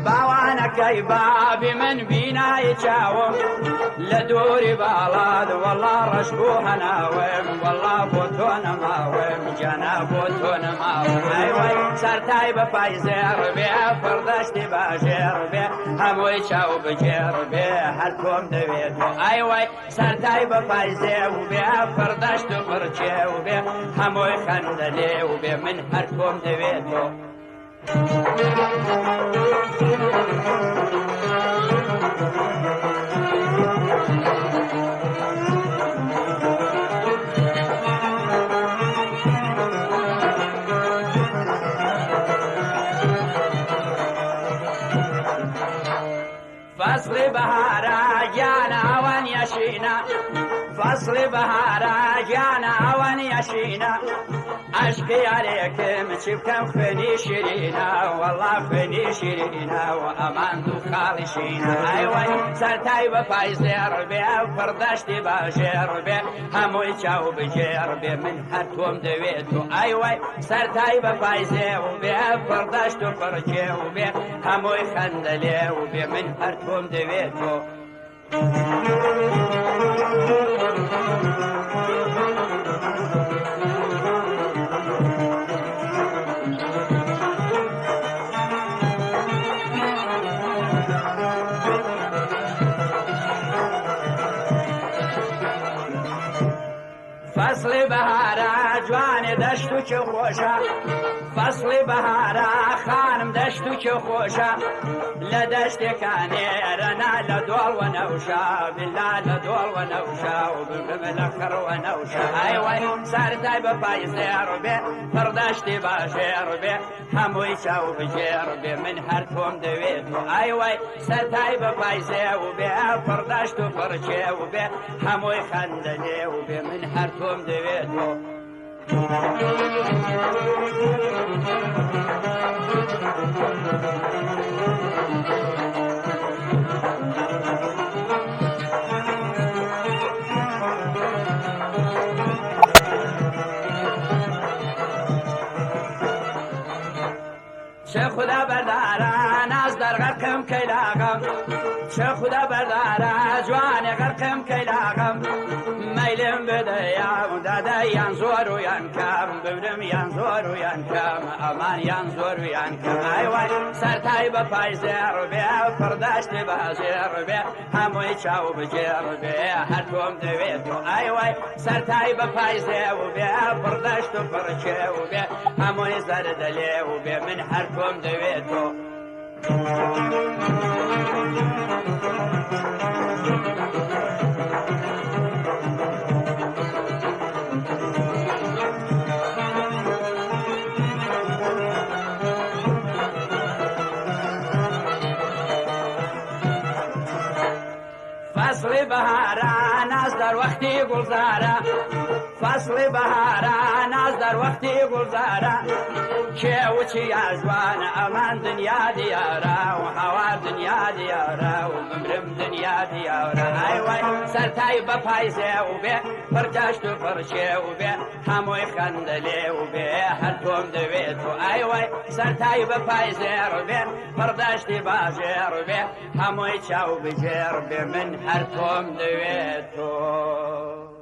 باوانەکەی بابی من بینایی چاوم لە دووری باڵاد وەڵا ڕەش بوو هەناوێم وەڵا بۆ تۆ نەماوێم جانا بۆ تۆ نەماوم ئەیوەی سەرتای بە پایزێڕ بێ پڕدەشتی باژێڕ بێ هەمووی چاو بجێڕ بێ هەر تۆم دەوێت و ئەیوەی سەرتای بە پایزێ و بێ پڕدەشت و پڕچێ و بێ هەمووی خەندە لێ و بێ من هەر تۆم دەوێت و فصل بهارا جانا وان يشينا فصل بهارا جانا وان يشينا أشكي عليكم شبكم خني شيرينا والله خني شيرينا وأمان دو خالشينا أيوة سرتاي بفايزير بي فردشتي باشير بي هموي چاو بجير بي من هرتوم دويتو أيوة سرتاي بفايزير بي فردشتو فرجيو بي هموي خندليو بي من هرتوم دويتو فصل بهارا جوان دشتو چه خوشا فصل بهارا خانم دشتو چه خوشا لدشت کانی رنا لدول و نوشا بالله لدول و نوشا و بالملخر و نوشا ایوه سرتای بپایزیر بی پردشتی باشیر بی هموی چاو بجیر بی من هر توم دویدو ایوه سرتای بپایزیر بی پردشت و پرچه و بی هموی خندلی و بی من هر توم دویدو چه خدا برداران از در غرقم کیلاغم چه خدا برداران جوان غرقم کیلاغم میلم بده یا داده یان زور و یان کم ببرم یان زور و یان کم امان یان زور و یان کم ایوان سرتای بپایزیر بی پردشت بازیر بی هموی چاو بجیر بی هر توم دویدو ایوان سرتای بپایزیر بی پردشت و پرچه بی هموی زردلی بی من هر توم دویدو فصل بهارا ناز در وقتی گلزارا فصل بهارا ناز در وقتی گلزارا چه و چی ازوان امان دنیا دیارا و هوا دنیا دیارا و ممرم دنیا دیارا ایوان سرتای بپایزه و بی پرجاشت و پرچه و بی هموی خندلی و بی هر توم دویتو ایوان سرتای بپایزه و بی پرداشتی باجه و بی هموی چاو بجیر بی من هر توم دویتو